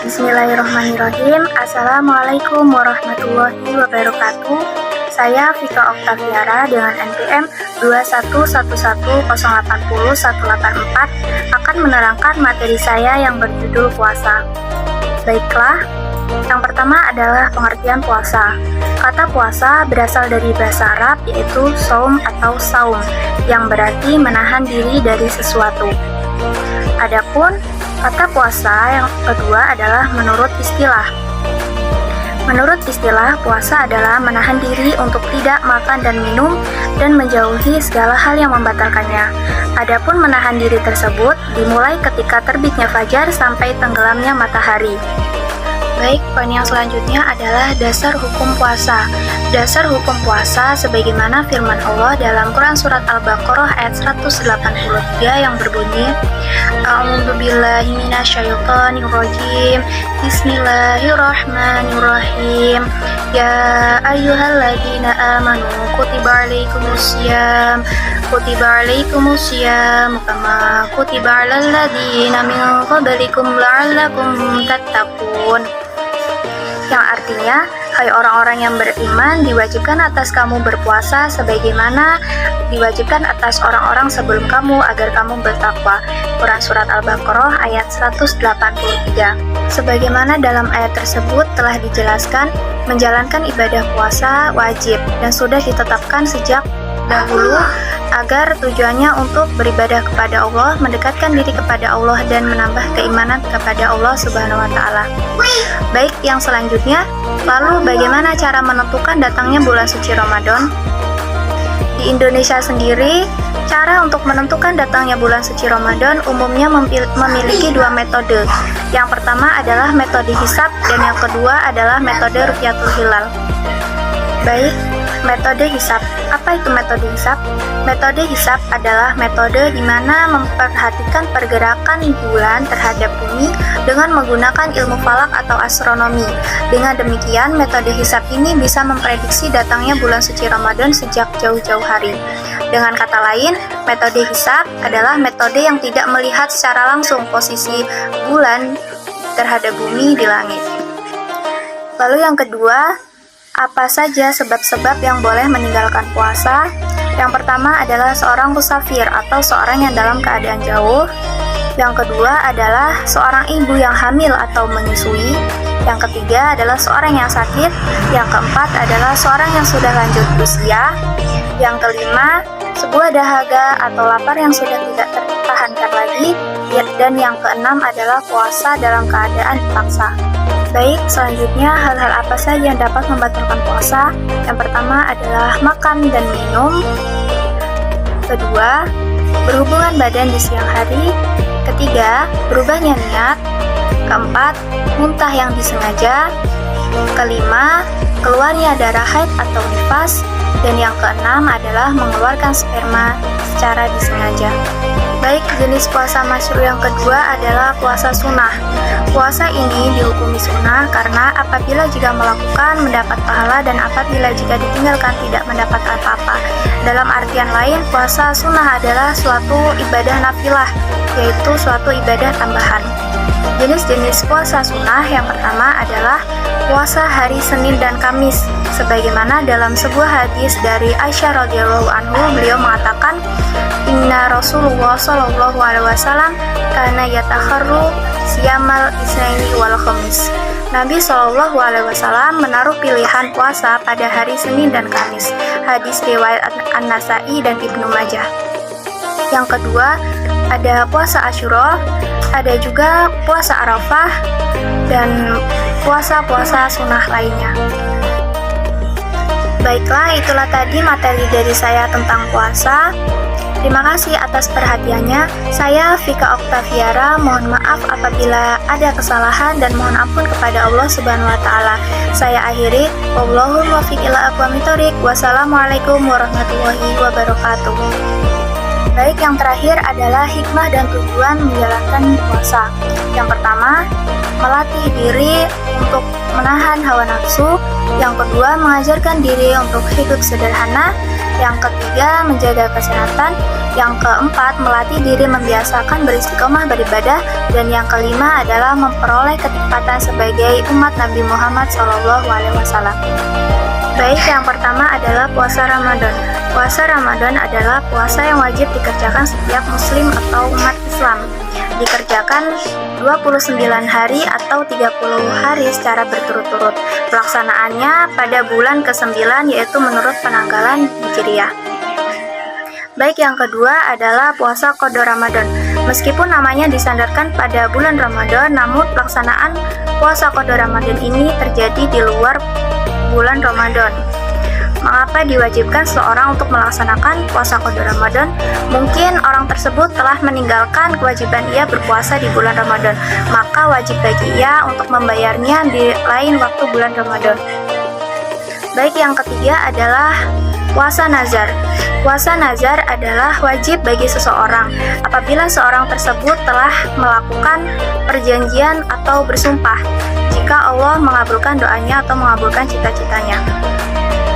Bismillahirrahmanirrahim. Assalamualaikum warahmatullahi wabarakatuh. Saya Vika Oktaviara dengan NPM 21110801804 akan menerangkan materi saya yang berjudul puasa. Baiklah, yang pertama adalah pengertian puasa. Kata puasa berasal dari bahasa Arab yaitu shaum atau saum yang berarti menahan diri dari sesuatu. Adapun kata puasa yang kedua adalah menurut istilah. Menurut istilah, puasa adalah menahan diri untuk tidak makan dan minum dan menjauhi segala hal yang membatalkannya. Adapun menahan diri tersebut dimulai ketika terbitnya fajar sampai tenggelamnya matahari. Baik, poin yang selanjutnya adalah dasar hukum puasa. Dasar hukum puasa sebagaimana firman Allah dalam Quran Surat Al-Baqarah ayat 183 yang berbunyi, A'udzubillahi minasyaitonirrajim. Bismillahirrahmanirrahim. Ya ayyuhalladzina amanu kutiba alaikumusiyam kama kutiba alal ladzina min qablikum la'allakum tattaqun. Yang artinya, hai orang-orang yang beriman, diwajibkan atas kamu berpuasa sebagaimana diwajibkan atas orang-orang sebelum kamu agar kamu bertakwa. Quran Surat Al-Baqarah ayat 183. Sebagaimana dalam ayat tersebut telah dijelaskan, menjalankan ibadah puasa wajib dan sudah ditetapkan sejak dahulu agar tujuannya untuk beribadah kepada Allah, mendekatkan diri kepada Allah dan menambah keimanan kepada Allah Subhanahu wa taala. Baik, yang selanjutnya, lalu bagaimana cara menentukan datangnya bulan suci Ramadan? Di Indonesia sendiri, cara untuk menentukan datangnya bulan suci Ramadan umumnya memiliki dua metode. Yang pertama adalah metode hisab dan yang kedua adalah metode ru'yatul hilal. Baik, metode hisab. Apa itu metode hisab? Metode hisab adalah metode di mana memperhatikan pergerakan bulan terhadap bumi dengan menggunakan ilmu falak atau astronomi. Dengan demikian, metode hisab ini bisa memprediksi datangnya bulan suci Ramadan sejak jauh-jauh hari. Dengan kata lain, metode hisab adalah metode yang tidak melihat secara langsung posisi bulan terhadap bumi di langit. Lalu yang kedua, apa saja sebab-sebab yang boleh meninggalkan puasa? Yang pertama adalah seorang musafir atau seorang yang dalam keadaan jauh. Yang kedua adalah seorang ibu yang hamil atau menyusui. Yang ketiga adalah seorang yang sakit. Yang keempat adalah seorang yang sudah lanjut usia. Yang kelima, sebuah dahaga atau lapar yang sudah tidak tertahankan lagi. Dan yang keenam adalah puasa dalam keadaan dipaksa. Baik, selanjutnya hal-hal apa saja yang dapat membatalkan puasa? Yang pertama adalah makan dan minum. Kedua, berhubungan badan di siang hari. Ketiga, berubahnya niat. Keempat, muntah yang disengaja. Kelima, keluarnya darah haid atau nifas. Dan yang keenam adalah mengeluarkan sperma secara disengaja. Baik, jenis puasa masyru' yang kedua adalah puasa sunnah. Puasa ini dihukumi sunnah karena apabila jika melakukan mendapat pahala dan apabila jika ditinggalkan tidak mendapat apa-apa. Dalam artian lain, puasa sunnah adalah suatu ibadah nafilah, yaitu suatu ibadah tambahan. Jenis-jenis puasa sunnah yang pertama adalah puasa hari Senin dan Kamis. Sebagaimana dalam sebuah hadis dari Aisyah radhiyallahu anhu, beliau mengatakan, Inna Rasulullah sallallahu alaihi wasallam kana yatakharru siyamal isnaini wal khamis. Nabi sallallahu alaihi wasallam menaruh pilihan puasa pada hari Senin dan Kamis. Hadis riwayat An-Nasa'i dan Ibnu Majah. Yang kedua, ada puasa Asyura, ada juga puasa Arafah dan puasa-puasa sunnah lainnya. Baiklah, itulah tadi materi dari saya tentang puasa. Terima kasih atas perhatiannya. Saya Vika Oktaviara, mohon maaf apabila ada kesalahan dan mohon ampun kepada Allah Subhanahu wa taala. Saya akhiri, wallahul muwaffiq ila aqwamit thoriq. Wassalamualaikum warahmatullahi wabarakatuh. Baik, yang terakhir adalah hikmah dan tujuan menjalankan puasa. Yang pertama, melatih diri untuk menahan hawa nafsu. Yang kedua, mengajarkan diri untuk hidup sederhana. Yang ketiga, menjaga kesehatan. Yang keempat, melatih diri membiasakan beristiqomah beribadah. Dan yang kelima adalah memperoleh kenikmatan sebagai umat Nabi Muhammad SAW. Baik, yang pertama adalah puasa Ramadan. Puasa Ramadan adalah puasa yang wajib dikerjakan setiap muslim atau umat Islam. Dikerjakan 29 hari atau 30 hari secara berturut-turut. Pelaksanaannya pada bulan ke-9 yaitu menurut penanggalan Hijriyah. Baik, yang kedua adalah puasa qada Ramadan. Meskipun namanya disandarkan pada bulan Ramadan, namun pelaksanaan puasa qada Ramadan ini terjadi di luar bulan Ramadan. Mengapa diwajibkan seorang untuk melaksanakan puasa qada Ramadan? Mungkin orang tersebut telah meninggalkan kewajiban ia berpuasa di bulan Ramadan, maka wajib bagi ia untuk membayarnya di lain waktu bulan Ramadan. Baik, yang ketiga adalah puasa nazar. Puasa nazar adalah wajib bagi seseorang apabila seorang tersebut telah melakukan perjanjian atau bersumpah jika Allah mengabulkan doanya atau mengabulkan cita-citanya.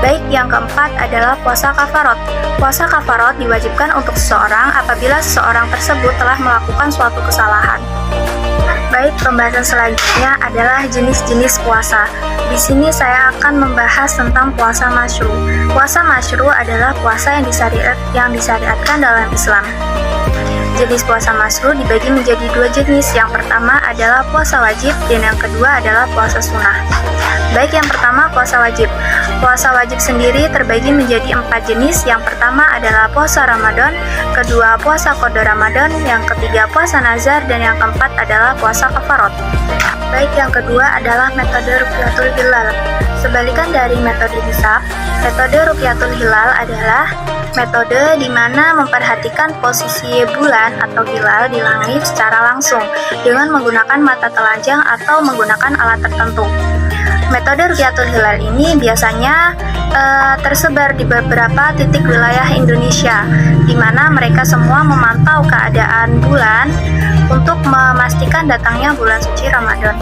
Baik, yang keempat adalah puasa kafarot. Puasa kafarot diwajibkan untuk seseorang apabila seseorang tersebut telah melakukan suatu kesalahan. Baik, pembahasan selanjutnya adalah jenis-jenis puasa. Di sini saya akan membahas tentang puasa masyru'. Puasa masyru' adalah puasa yang disyariatkan dalam Islam. Jenis puasa masyru' dibagi menjadi dua jenis. Yang pertama adalah puasa wajib dan yang kedua adalah puasa sunnah. Baik, yang pertama puasa wajib. Puasa wajib sendiri terbagi menjadi 4 jenis. Yang pertama adalah puasa Ramadan, kedua puasa qada Ramadan, yang ketiga puasa nazar, dan yang keempat adalah puasa kafarot. Baik, yang kedua adalah metode Ruqyatul Hilal. Sebalikan dari metode hisab, metode Ruqyatul Hilal adalah metode di mana memperhatikan posisi bulan atau hilal di langit secara langsung dengan menggunakan mata telanjang atau menggunakan alat tertentu. Metode Ruqyatul Hilal ini biasanya tersebar di beberapa titik wilayah Indonesia, di mana mereka semua memantau keadaan bulan untuk memastikan datangnya bulan suci Ramadan.